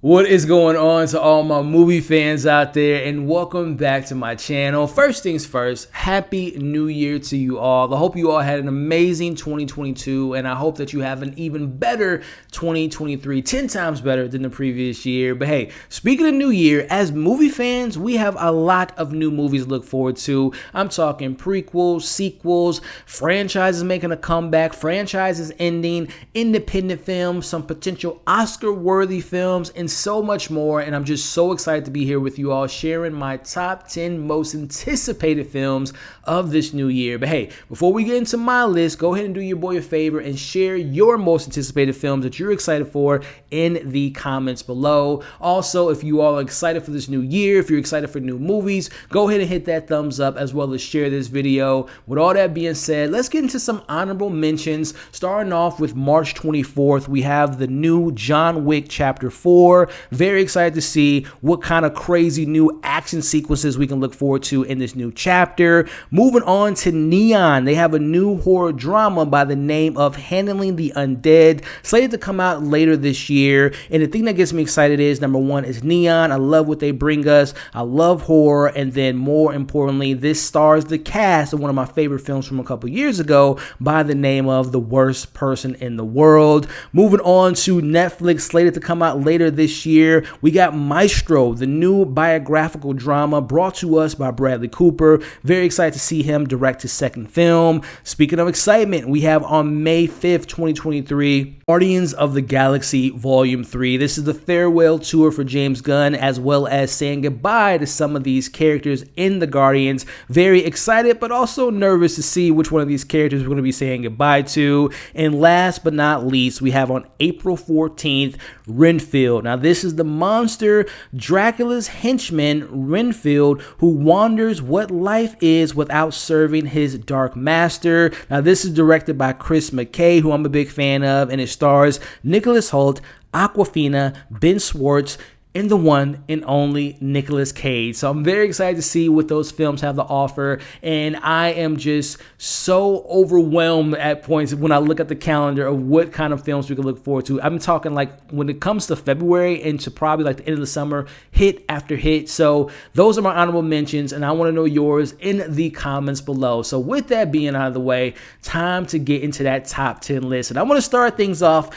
What is going on to all my movie fans out there, and welcome back to my channel. First things first, happy new year to you all. I hope you all had an amazing 2022, and I hope that you have an even better 2023, 10 times better than the previous year. But hey, speaking of new year, as movie fans, we have a lot of new movies to look forward to. I'm talking prequels, sequels, franchises making a comeback, franchises ending, independent films, some potential Oscar-worthy films, and so much more. And I'm just so excited to be here with you all, sharing my top 10 most anticipated films of this new year. But hey, before we get into my list, go ahead and do your boy a favor and share your most anticipated films that you're excited for in the comments below. Also, if you all are excited for this new year, if you're excited for new movies, go ahead and hit that thumbs up as well as share this video. With all that being said, let's get into some honorable mentions. Starting off with March 24th, we have the new John Wick Chapter 4. Very excited to see what kind of crazy new action sequences we can look forward to in this new chapter. Moving on to Neon, they have a new horror drama by the name of Handling the Undead, slated to come out later this year. And the thing that gets me excited is, number one, is Neon. I love what they bring us. I love horror. And then more importantly, this stars the cast of one of my favorite films from a couple years ago by the name of The Worst Person in the World. Moving on to Netflix, slated to come out later this year, we got Maestro, the new biographical drama brought to us by Bradley Cooper. Very excited to see him direct his second film. Speaking of excitement, we have on May 5th, 2023, Guardians of the Galaxy Volume 3. This is the farewell tour for James Gunn, as well as saying goodbye to some of these characters in the Guardians. Very excited, but also nervous to see which one of these characters we're going to be saying goodbye to. And last but not least, we have on April 14th, Renfield. Now, this is the monster Dracula's henchman, Renfield, who wonders what life is without serving his dark master. Now, this is directed by Chris McKay, who I'm a big fan of, and it stars Nicholas Hoult, Awkwafina, Ben Schwartz, and the one and only Nicolas Cage. So I'm very excited to see what those films have to offer, and I am just so overwhelmed at points when I look at the calendar of what kind of films we can look forward to. I'm talking like when it comes to February into probably like the end of the summer, hit after hit. So those are my honorable mentions, and I want to know yours in the comments below. So with that being out of the way, time to get into that top 10 list, and I want to start things off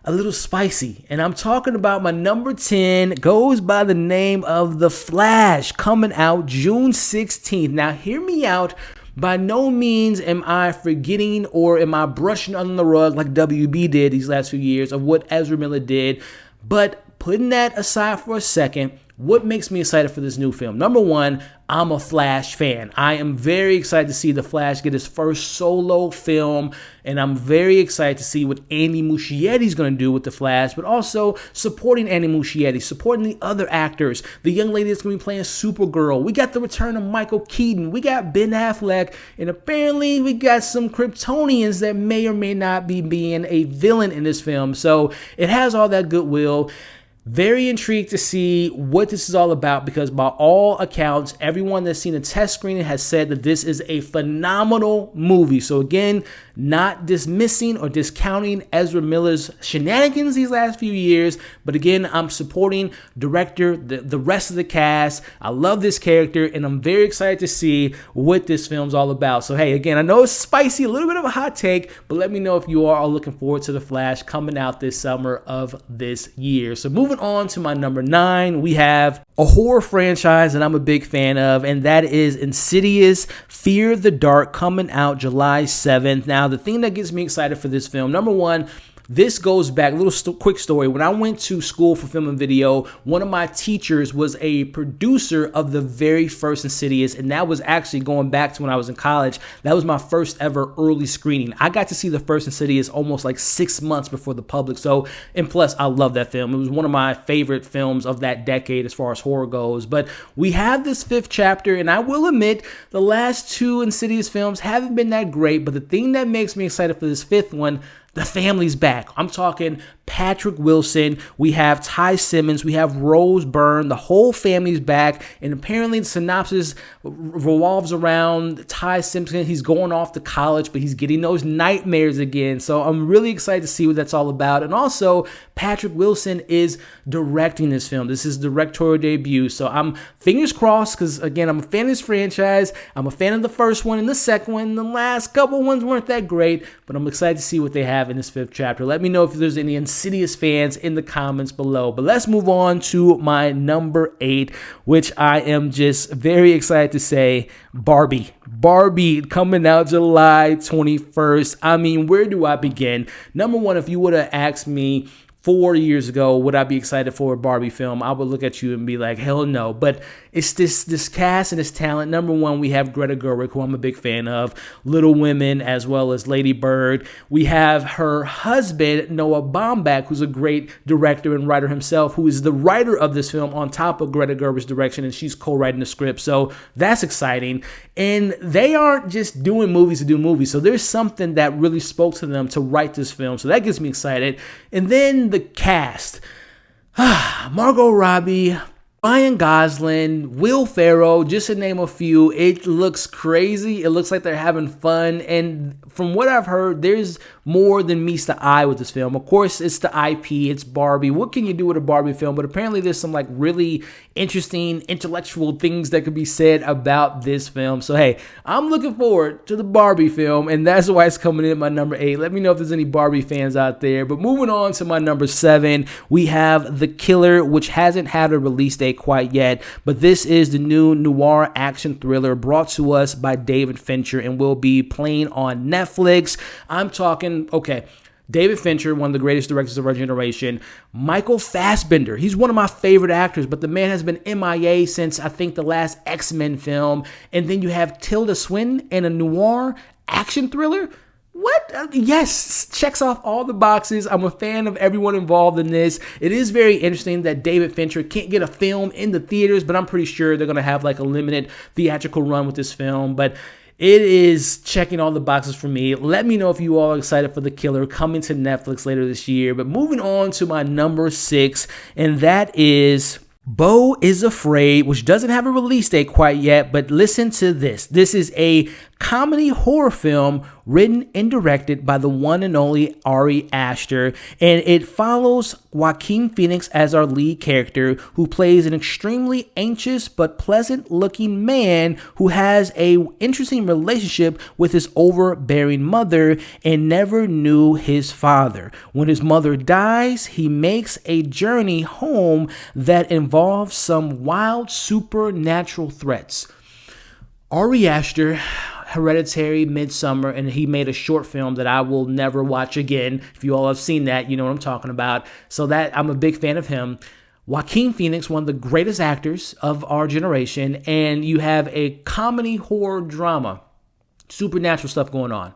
a little spicy, and I'm talking about my number 10 goes by the name of The Flash, coming out June 16th. Now, hear me out. By no means am I forgetting or am I brushing under the rug like WB did these last few years of what Ezra Miller did, but putting that aside for a second, what makes me excited for this new film? Number one, I'm a Flash fan. I am very excited to see The Flash get his first solo film, and I'm very excited to see what Andy Muschietti is going to do with The Flash, but also supporting Andy Muschietti, supporting the other actors. The young lady that's going to be playing Supergirl. We got the return of Michael Keaton. We got Ben Affleck, and apparently we got some Kryptonians that may or may not be being a villain in this film. So it has all that goodwill. Very intrigued to see what this is all about, because by all accounts, everyone that's seen a test screening has said that this is a phenomenal movie. So again, not dismissing or discounting Ezra Miller's shenanigans these last few years, but again, I'm supporting director, the rest of the cast. I love this character, and I'm very excited to see what this film's all about. So hey, again, I know it's spicy, a little bit of a hot take, but let me know if you are looking forward to The Flash coming out this summer of this year. So moving on to my number 9, we have a horror franchise that I'm a big fan of, and that is Insidious Fear the Dark, coming out July 7th. Now, the thing that gets me excited for this film, number one, this goes back, a little quick story. When I went to school for film and video, one of my teachers was a producer of the very first Insidious, and that was actually going back to when I was in college. That was my first ever early screening. I got to see the first Insidious almost like 6 months before the public. So, and plus, I love that film. It was one of my favorite films of that decade as far as horror goes. But we have this 5th chapter, and I will admit, the last 2 Insidious films haven't been that great, but the thing that makes me excited for this 5th one, The family's back. I'm talking Patrick Wilson. We have Ty Simmons. We have Rose Byrne. The whole family's back. And apparently the synopsis revolves around Ty Simpson. He's going off to college, but he's getting those nightmares again. So I'm really excited to see what that's all about. And also, Patrick Wilson is directing this film. This is directorial debut. So I'm fingers crossed because, again, I'm a fan of this franchise. I'm a fan of the first one and the second one. The last couple ones weren't that great, but I'm excited to see what they have in this 5th chapter. Let me know if there's any Insidious fans in the comments below. But let's move on to my number 8, which I am just very excited to say, Barbie. Barbie coming out July 21st. I mean, where do I begin? Number one, if you would have asked me 4 years ago, would I be excited for a Barbie film? I would look at you and be like, hell no. But it's this cast and this talent. Number one, we have Greta Gerwig, who I'm a big fan of, Little Women, as well as Lady Bird. We have her husband, Noah Baumbach, who's a great director and writer himself, who is the writer of this film on top of Greta Gerwig's direction, and she's co-writing the script. So that's exciting. And they aren't just doing movies to do movies. So there's something that really spoke to them to write this film. So that gets me excited. And then the cast. Margot Robbie, Ryan Gosling, Will Ferrell, just to name a few. It looks crazy. It looks like they're having fun. And from what I've heard, there's more than meets the eye with this film. Of course, it's the IP. It's Barbie. What can you do with a Barbie film? But apparently there's some like really interesting intellectual things that could be said about this film. So, hey, I'm looking forward to the Barbie film, and that's why it's coming in at my number 8. Let me know if there's any Barbie fans out there. But moving on to my number 7, we have The Killer, which hasn't had a release date quite yet, but this is the new noir action thriller brought to us by David Fincher and will be playing on Netflix. I'm talking, okay, David Fincher, one of the greatest directors of our generation. Michael Fassbender, he's one of my favorite actors, but the man has been MIA since, I think, the last X-Men film. And then you have Tilda Swinton in a noir action thriller. What? Yes, checks off all the boxes. I'm a fan of everyone involved in this. It is very interesting that David Fincher can't get a film in the theaters, but I'm pretty sure they're going to have like a limited theatrical run with this film. But it is checking all the boxes for me. Let me know if you all are excited for The Killer coming to Netflix later this year. But moving on to my number 6, and that is Beau is Afraid, which doesn't have a release date quite yet, but listen to this. This is a comedy horror film written and directed by the one and only Ari Aster, and it follows Joaquin Phoenix as our lead character, who plays an extremely anxious but pleasant-looking man who has an interesting relationship with his overbearing mother and never knew his father. When his mother dies, he makes a journey home that involves some wild supernatural threats. Ari Aster, Hereditary, Midsommar, and he made a short film that I will never watch again. If you all have seen that, you know what I'm talking about. So that I'm a big fan of him. Joaquin Phoenix, one of the greatest actors of our generation, and you have a comedy horror drama, supernatural stuff going on.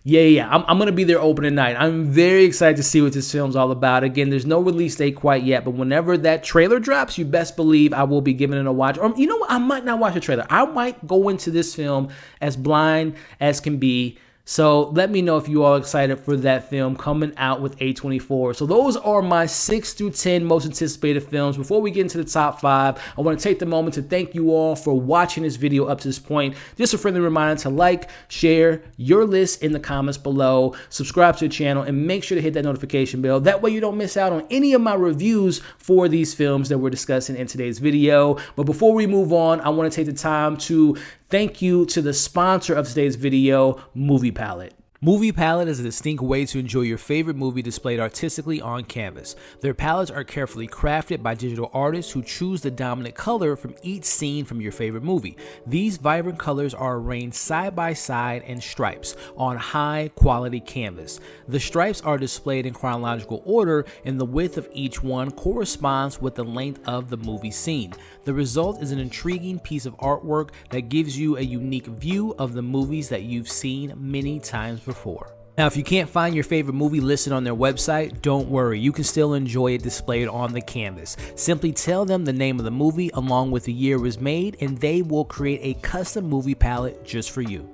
Yeah. I'm going to be there opening night. I'm very excited to see what this film's all about. Again, there's no release date quite yet, but whenever that trailer drops, you best believe I will be giving it a watch. Or you know what? I might not watch the trailer. I might go into this film as blind as can be. So let me know if you all are excited for that film coming out with A24. So those are my 6 through 10 most anticipated films. Before we get into the top 5, I want to take the moment to thank you all for watching this video up to this point. Just a friendly reminder to like, share your list in the comments below, subscribe to the channel, and make sure to hit that notification bell. That way you don't miss out on any of my reviews for these films that we're discussing in today's video. But before we move on, I want to take the time to thank you to the sponsor of today's video, MoviePalette. MoviePalette is a distinct way to enjoy your favorite movie displayed artistically on canvas. Their palettes are carefully crafted by digital artists who choose the dominant color from each scene from your favorite movie. These vibrant colors are arranged side by side in stripes on high quality canvas. The stripes are displayed in chronological order, and the width of each one corresponds with the length of the movie scene. The result is an intriguing piece of artwork that gives you a unique view of the movies that you've seen many times before. Now, if you can't find your favorite movie listed on their website, don't worry, you can still enjoy it displayed on the canvas. Simply tell them the name of the movie along with the year it was made, and they will create a custom movie palette just for you.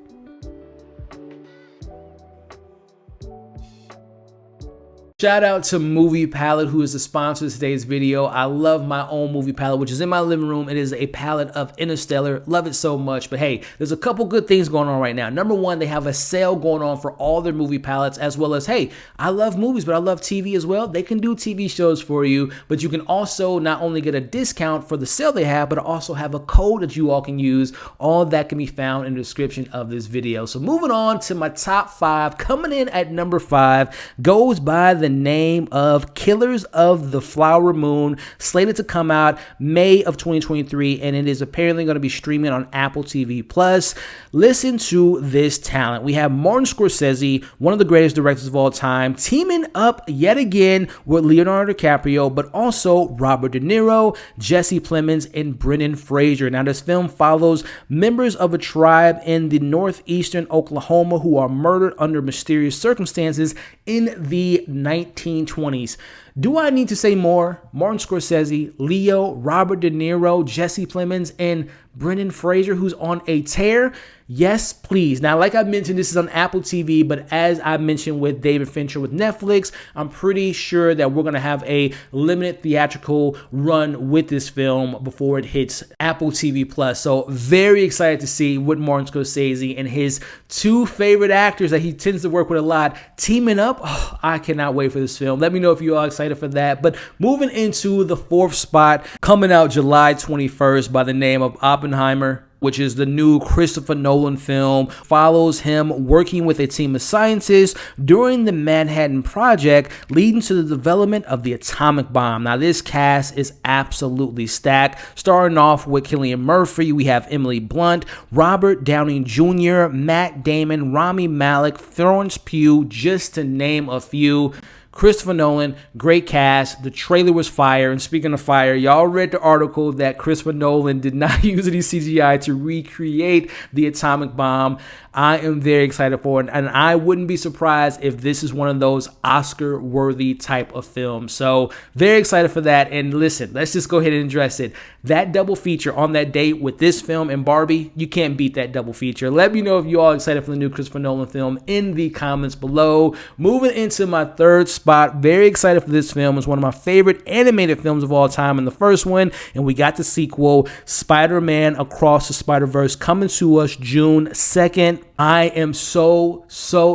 Shout out to Movie Palette, who is the sponsor of today's video. I love my own Movie Palette, which is in my living room. It is a palette of Interstellar. Love it so much. But hey, there's a couple good things going on right now. Number one, they have a sale going on for all their movie palettes, as well as, hey, I love movies, but I love TV as well. They can do TV shows for you, but you can also not only get a discount for the sale they have, but also have a code that you all can use. All of that can be found in the description of this video. So moving on to my top 5, coming in at number 5, goes by the name of Killers of the Flower Moon, slated to come out May of 2023, and it is apparently going to be streaming on Apple TV Plus. Listen to this talent. We have Martin Scorsese, one of the greatest directors of all time, teaming up yet again with Leonardo DiCaprio, but also Robert De Niro, Jesse Plemons, and Brendan Fraser. Now, this film follows members of a tribe in the northeastern Oklahoma who are murdered under mysterious circumstances in the 1920s. Do I need to say more? Martin Scorsese, Leo, Robert De Niro, Jesse Plemons, and Brendan Fraser, who's on a tear? Yes, please. Now, like I mentioned, this is on Apple TV, but as I mentioned with David Fincher with Netflix, I'm pretty sure that we're going to have a limited theatrical run with this film before it hits Apple TV Plus. So very excited to see what Martin Scorsese and his 2 favorite actors that he tends to work with a lot teaming up. Oh, I cannot wait for this film. Let me know if you are excited for that. But moving into the 4th spot, coming out July 21st by the name of Oppenheimer, which is the new Christopher Nolan film, follows him working with a team of scientists during the Manhattan Project, leading to the development of the atomic bomb. Now, this cast is absolutely stacked. Starting off with Cillian Murphy, we have Emily Blunt, Robert Downey Jr., Matt Damon, Rami Malek, Florence Pugh, just to name a few. Christopher Nolan, great cast. The trailer was fire. And speaking of fire, y'all read the article that Christopher Nolan did not use any CGI to recreate the atomic bomb. I am very excited for it, and I wouldn't be surprised if this is one of those Oscar-worthy type of films. So very excited for that. And listen, let's just go ahead and address it. That double feature on that date with this film and Barbie, you can't beat that double feature. Let me know if you all excited for the new Christopher Nolan film in the comments below. Moving into my 3rd spot, very excited for this film. It's one of my favorite animated films of all time, and the first one, and we got the sequel, Spider-Man Across the Spider-Verse, coming to us June 2nd. I am so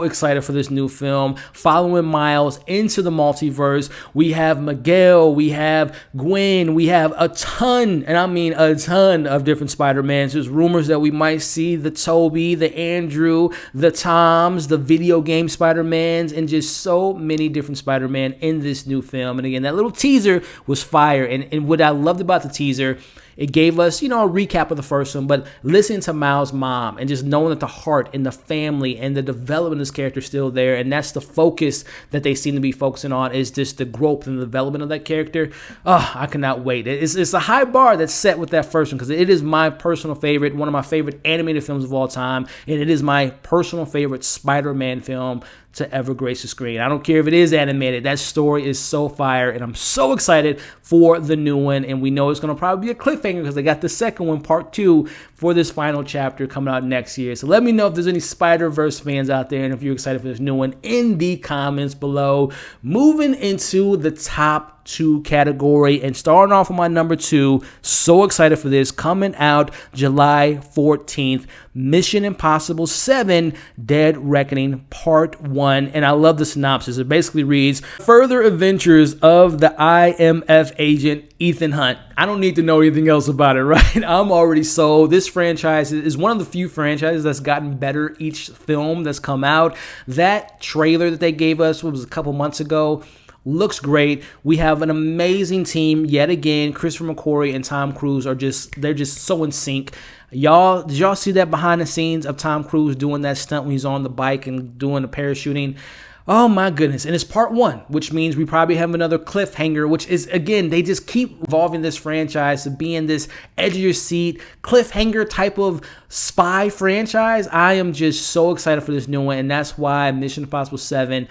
excited for this new film, following Miles into the multiverse. We have Miguel, we have Gwen, we have a ton, and I mean a ton of different Spider-Mans. There's rumors that we might see the Toby, the Andrew, the Toms, the video game Spider-Mans, and just so many different Spider-Man in this new film. And again, that little teaser was fire, and what I loved about the teaser, it gave us, a recap of the first one, but listening to Miles' mom and just knowing that the heart and the family and the development of this character is still there, and that's the focus that they seem to be focusing on, is just the growth and the development of that character. Oh, I cannot wait. It's a high bar that's set with that first one, because it is my personal favorite, one of my favorite animated films of all time, and it is my personal favorite Spider-Man film to ever grace the screen. I don't care if it is animated. That story is so fire, and I'm so excited for the new one. And we know it's going to probably be a cliffhanger because they got the second one, part 2, for this final chapter coming out next year. So let me know if there's any Spider-Verse fans out there and if you're excited for this new one in the comments below. Moving into the top 2 category, and starting off with my number 2, so excited for this, coming out July 14th, Mission Impossible 7 Dead Reckoning Part 1. And I love the synopsis. It basically reads, further adventures of the IMF agent Ethan Hunt. I don't need to know anything else about it, right? I'm already sold. This franchise is one of the few franchises that's gotten better each film that's come out. That trailer that they gave us, what was a couple months ago, looks great. We have an amazing team yet again. Christopher McQuarrie and Tom Cruise they're just so in sync. Did y'all see that behind the scenes of Tom Cruise doing that stunt when he's on the bike and doing the parachuting? Oh my goodness. And it's part 1, which means we probably have another cliffhanger, which is, again, they just keep evolving this franchise to be in this edge of your seat cliffhanger type of spy franchise. I am just so excited for this new one, and that's why Mission Impossible 7,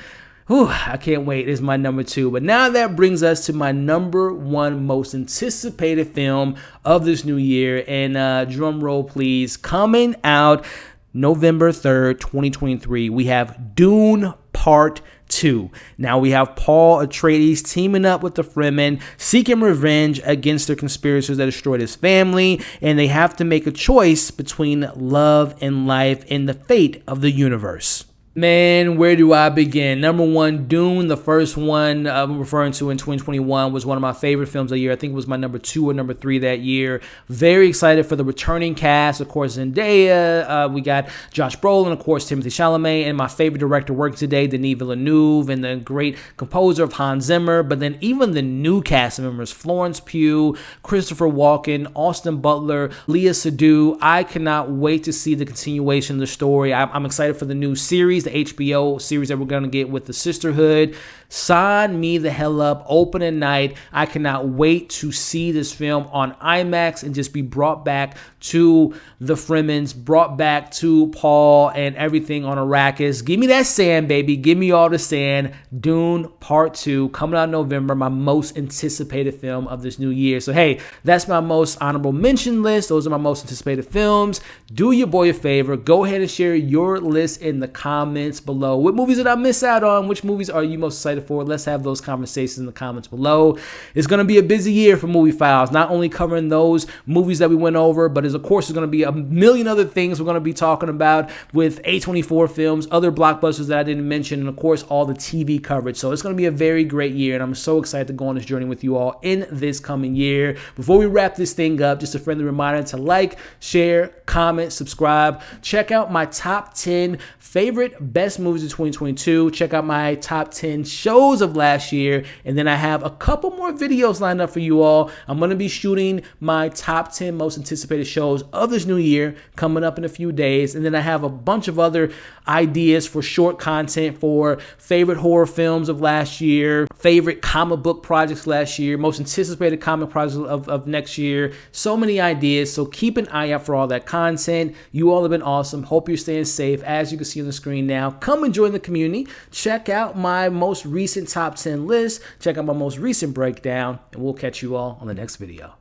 I can't wait, is my number 2. But now that brings us to my number 1 most anticipated film of this new year. And drum roll, please. Coming out November 3rd, 2023, we have Dune Part 2. Now we have Paul Atreides teaming up with the Fremen, seeking revenge against the conspirators that destroyed his family, and they have to make a choice between love and life and the fate of the universe. Man, where do I begin? Number one, Dune, the first one I'm referring to in 2021, was one of my favorite films of the year. I think it was my number 2 or number 3 that year. Very excited for the returning cast. Of course, Zendaya. We got Josh Brolin, of course, Timothée Chalamet, and my favorite director working today, Denis Villeneuve, and the great composer of Hans Zimmer. But then even the new cast members, Florence Pugh, Christopher Walken, Austin Butler, Léa Seydoux. I cannot wait to see the continuation of the story. I'm excited for the new series, the HBO series that we're going to get with the Sisterhood. Sign me the hell up. Opening night. I cannot wait to see this film on IMAX and just be brought back to the Fremens, brought back to Paul and everything on Arrakis. Give me that sand, baby. Give me all the sand. Dune Part 2 coming out in November, my most anticipated film of this new year. So, hey, that's my most honorable mention list. Those are my most anticipated films. Do your boy a favor. Go ahead and share your list in the comments below. What movies did I miss out on? Which movies are you most excited for? Let's have those conversations in the comments below. It's going to be a busy year for MovieFiles, not only covering those movies that we went over, but of course there's going to be a million other things we're going to be talking about with A24 films, other blockbusters that I didn't mention, and of course all the TV coverage. So it's going to be a very great year, and I'm so excited to go on this journey with you all in this coming year. Before we wrap this thing up, just a friendly reminder to like, share, comment, subscribe. Check out my top 10 favorite best movies of 2022. Check out my top 10 shows of last year, and then I have a couple more videos lined up for you all. I'm going to be shooting my top 10 most anticipated shows of this new year coming up in a few days, and then I have a bunch of other ideas for short content for favorite horror films of last year, favorite comic book projects last year, most anticipated comic projects of next year. So many ideas, so keep an eye out for all that content. You all have been awesome. Hope you're staying safe. As you can see on the screen now, come and join the community. Check out my most recent top 10 list. Check out my most recent breakdown, and we'll catch you all on the next video.